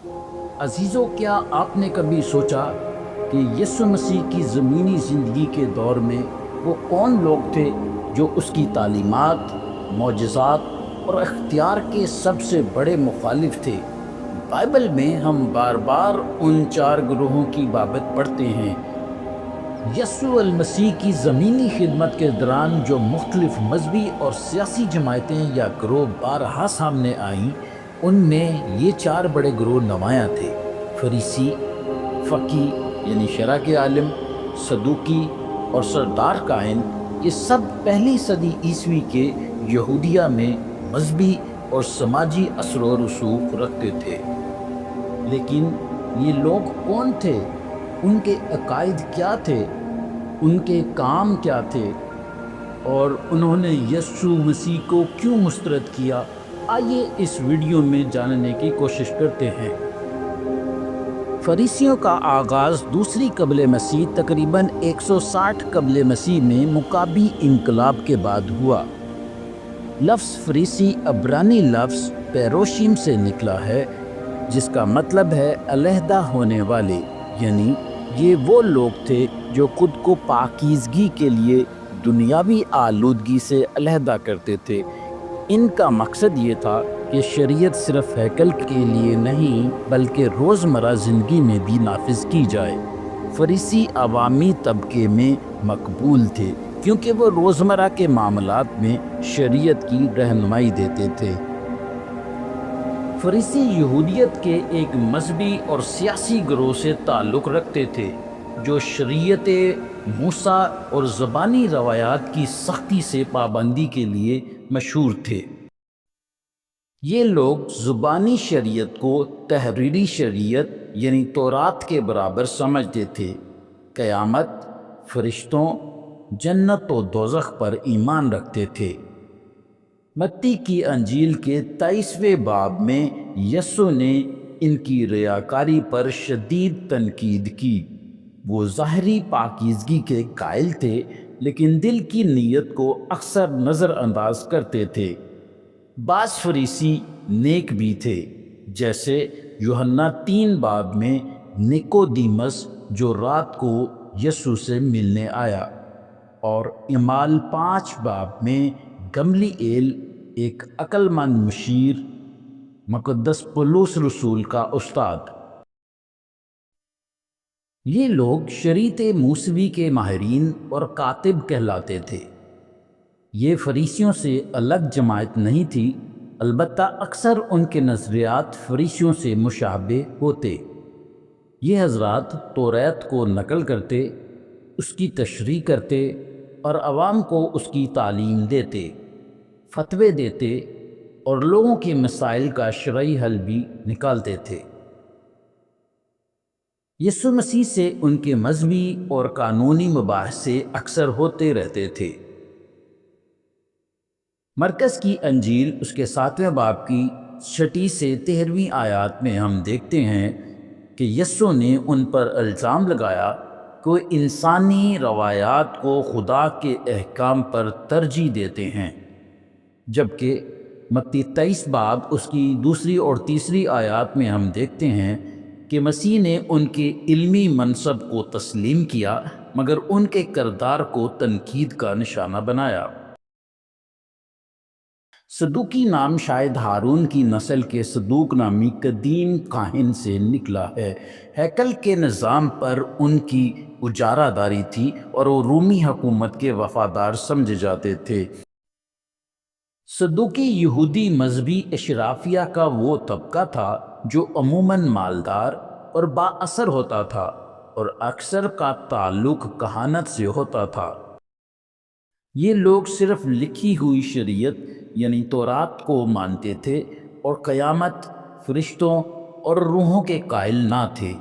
عزیزو، کیا آپ نے کبھی سوچا کہ یسوع مسیح کی زمینی زندگی کے دور میں وہ کون لوگ تھے جو اس کی تعلیمات، معجزات اور اختیار کے سب سے بڑے مخالف تھے؟ بائبل میں ہم بار بار ان چار گروہوں کی بابت پڑھتے ہیں۔ یسوع المسیح کی زمینی خدمت کے دوران جو مختلف مذہبی اور سیاسی جماعتیں یا گروہ بارہا سامنے آئیں، ان میں یہ چار بڑے گروہ نمایاں تھے: فریسی، فقی یعنی شرع کے عالم، صدوقی اور سردار کاہن۔ یہ سب پہلی صدی عیسوی کے یہودیہ میں مذہبی اور سماجی اثر و رسوخ رکھتے تھے۔ لیکن یہ لوگ کون تھے؟ ان کے عقائد کیا تھے؟ ان کے کام کیا تھے؟ اور انہوں نے یسوع مسیح کو کیوں مسترد کیا؟ آئیے اس ویڈیو میں جاننے کی کوشش کرتے ہیں۔ فریسیوں کا آغاز دوسری قبل مسیح تقریباً 160 قبل مسیح میں مکابی انقلاب کے بعد ہوا۔ لفظ فریسی عبرانی لفظ پیروشیم سے نکلا ہے، جس کا مطلب ہے علیحدہ ہونے والے، یعنی یہ وہ لوگ تھے جو خود کو پاکیزگی کے لیے دنیاوی آلودگی سے علیحدہ کرتے تھے۔ ان کا مقصد یہ تھا کہ شریعت صرف ہیکل کے لیے نہیں بلکہ روزمرہ زندگی میں بھی نافذ کی جائے۔ فریسی عوامی طبقے میں مقبول تھے کیونکہ وہ روزمرہ کے معاملات میں شریعت کی رہنمائی دیتے تھے۔ فریسی یہودیت کے ایک مذہبی اور سیاسی گروہ سے تعلق رکھتے تھے جو شریعت موسیٰ اور زبانی روایات کی سختی سے پابندی کے لیے مشہور تھے۔ یہ لوگ زبانی شریعت کو تحریری شریعت یعنی تورات کے برابر سمجھتے تھے۔ قیامت، فرشتوں، جنت و دوزخ پر ایمان رکھتے تھے۔ متی کی انجیل کے 23ویں باب میں یسوع نے ان کی ریاکاری پر شدید تنقید کی۔ وہ ظاہری پاکیزگی کے قائل تھے لیکن دل کی نیت کو اکثر نظر انداز کرتے تھے۔ بعض فریسی نیک بھی تھے، جیسے یوحنا 3 باب میں نیکودیمس جو رات کو یسوع سے ملنے آیا، اور اعمال 5 باب میں گملیኤل ایک عقل مند مشیر، مقدس پولس رسول کا استاد۔ یہ لوگ شریعت موسوی کے ماہرین اور کاتب کہلاتے تھے۔ یہ فریسیوں سے الگ جماعت نہیں تھی، البتہ اکثر ان کے نظریات فریسیوں سے مشابہ ہوتے۔ یہ حضرات توریت کو نقل کرتے، اس کی تشریح کرتے اور عوام کو اس کی تعلیم دیتے، فتوے دیتے اور لوگوں کے مسائل کا شرعی حل بھی نکالتے تھے۔ یسوع مسیح سے ان کے مذہبی اور قانونی مباحثے اکثر ہوتے رہتے تھے۔ مرکز کی انجیل اس کے 7ویں باب کی 6 سے 13ویں آیات میں ہم دیکھتے ہیں کہ یسوع نے ان پر الزام لگایا کہ وہ انسانی روایات کو خدا کے احکام پر ترجیح دیتے ہیں، جبکہ متی 23 باب اس کی 2 اور 3 آیات میں ہم دیکھتے ہیں کہ مسیح نے ان کے علمی منصب کو تسلیم کیا مگر ان کے کردار کو تنقید کا نشانہ بنایا۔ صدوقی نام شاید ہارون کی نسل کے صدوق نامی قدیم کاہن سے نکلا ہے۔ ہیکل کے نظام پر ان کی اجارہ داری تھی اور وہ رومی حکومت کے وفادار سمجھے جاتے تھے۔ صدوقی یہودی مذہبی اشرافیہ کا وہ طبقہ تھا جو عموماً مالدار اور با اثر ہوتا تھا اور اکثر کا تعلق کہانت سے ہوتا تھا۔ یہ لوگ صرف لکھی ہوئی شریعت یعنی تورات کو مانتے تھے اور قیامت، فرشتوں اور روحوں کے قائل نہ تھے۔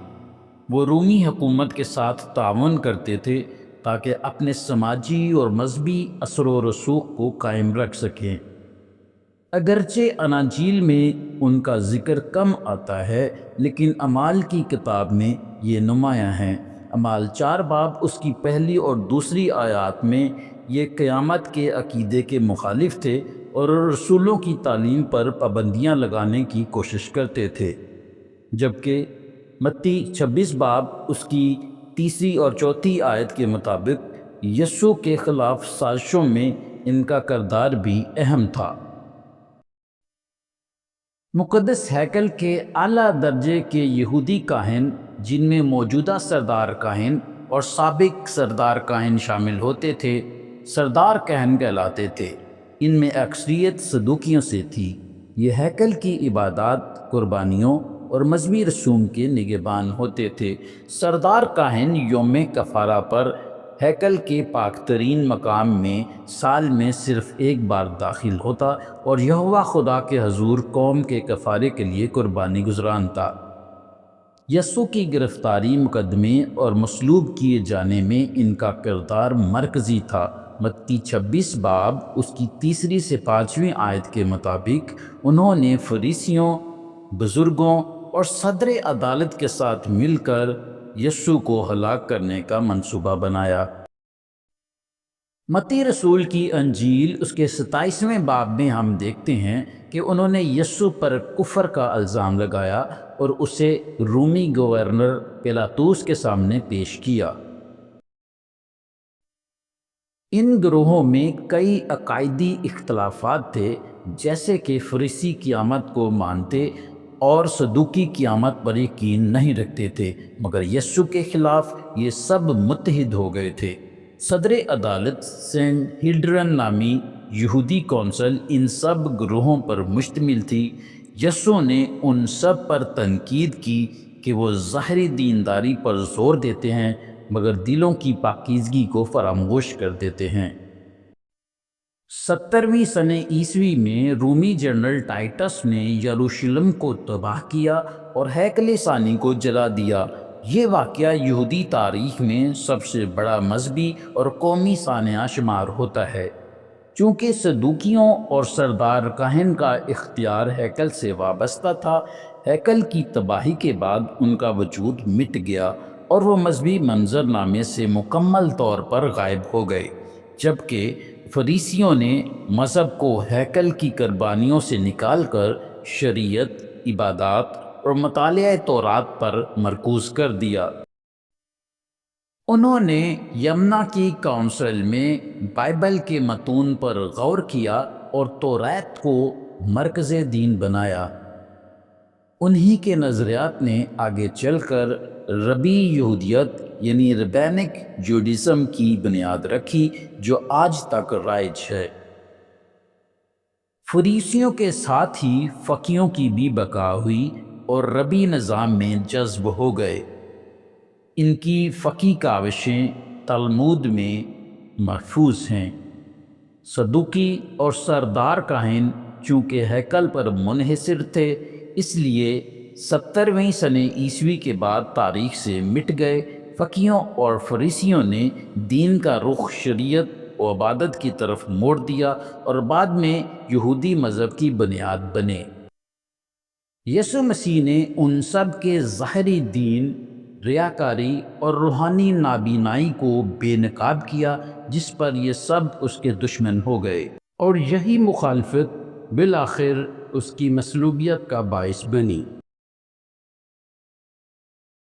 وہ رومی حکومت کے ساتھ تعاون کرتے تھے تاکہ اپنے سماجی اور مذہبی اثر و رسوخ کو قائم رکھ سکیں۔ اگرچہ اناجیل میں ان کا ذکر کم آتا ہے لیکن اعمال کی کتاب میں یہ نمایاں ہیں۔ اعمال 4 باب اس کی 1 اور 2 آیات میں یہ قیامت کے عقیدے کے مخالف تھے اور رسولوں کی تعلیم پر پابندیاں لگانے کی کوشش کرتے تھے۔ جبکہ متی 26 باب اس کی 3 اور 4 آیت کے مطابق یسوع کے خلاف سازشوں میں ان کا کردار بھی اہم تھا۔ مقدس ہیکل کے اعلیٰ درجے کے یہودی کاہن، جن میں موجودہ سردار کاہن اور سابق سردار کاہن شامل ہوتے تھے، سردار کاہن کہلاتے تھے۔ ان میں اکثریت صدوقیوں سے تھی۔ یہ ہیکل کی عبادات، قربانیوں اور مذہبی رسوم کے نگہبان ہوتے تھے۔ سردار کاہن یوم کفارہ پر ہیکل کے پاک ترین مقام میں سال میں صرف ایک بار داخل ہوتا اور یہوہ خدا کے حضور قوم کے کفارے کے لیے قربانی گزرانتا۔ یسوع کی گرفتاری، مقدمے اور مصلوب کیے جانے میں ان کا کردار مرکزی تھا۔ متی 26 باب اس کی 3 سے 5 آیت کے مطابق انہوں نے فریسیوں، بزرگوں اور صدر عدالت کے ساتھ مل کر یسوع کو ہلاک کرنے کا منصوبہ بنایا۔ متی رسول کی انجیل اس کے 27 باب میں ہم دیکھتے ہیں کہ انہوں نے یسوع پر کفر کا الزام لگایا اور اسے رومی گورنر پیلاطوس کے سامنے پیش کیا۔ ان گروہوں میں کئی عقائدی اختلافات تھے، جیسے کہ فریسی قیامت کو مانتے اور صدوقی قیامت پر یقین نہیں رکھتے تھے، مگر یسوع کے خلاف یہ سب متحد ہو گئے تھے۔ صدر عدالت سینٹ ہلڈرن نامی یہودی کونسل ان سب گروہوں پر مشتمل تھی۔ یسوع نے ان سب پر تنقید کی کہ وہ ظاہری دینداری پر زور دیتے ہیں مگر دلوں کی پاکیزگی کو فراموش کر دیتے ہیں۔ 70ویں سنہ عیسوی میں رومی جنرل ٹائٹس نے یروشلم کو تباہ کیا اور ہیکل ثانی کو جلا دیا۔ یہ واقعہ یہودی تاریخ میں سب سے بڑا مذہبی اور قومی سانحہ شمار ہوتا ہے۔ چونکہ صدوقیوں اور سردار کاہن کا اختیار ہیکل سے وابستہ تھا، ہیکل کی تباہی کے بعد ان کا وجود مٹ گیا اور وہ مذہبی منظر نامے سے مکمل طور پر غائب ہو گئے، جبکہ فریسیوں نے مذہب کو ہیکل کی قربانیوں سے نکال کر شریعت، عبادات اور مطالعہ تورات پر مرکوز کر دیا۔ انہوں نے یمنا کی کونسل میں بائبل کے متون پر غور کیا اور تورات کو مرکز دین بنایا۔ انہی کے نظریات نے آگے چل کر ربی یہودیت یعنی ربینک جوڈیزم کی بنیاد رکھی، جو آج تک رائج ہے۔ فریسیوں کے ساتھ ہی فقیوں کی بھی بقا ہوئی اور ربی نظام میں جذب ہو گئے۔ ان کی فقی کاوشیں تلمود میں محفوظ ہیں۔ صدوقی اور سردار کاہن چونکہ ہیکل پر منحصر تھے، اس لیے 70ویں سنہ عیسوی کے بعد تاریخ سے مٹ گئے۔ فقیوں اور فریسیوں نے دین کا رخ شریعت و عبادت کی طرف موڑ دیا اور بعد میں یہودی مذہب کی بنیاد بنے۔ یسوع مسیح نے ان سب کے ظاہری دین، ریاکاری اور روحانی نابینائی کو بے نقاب کیا، جس پر یہ سب اس کے دشمن ہو گئے، اور یہی مخالفت بالآخر اس کی مصلوبیت کا باعث بنی۔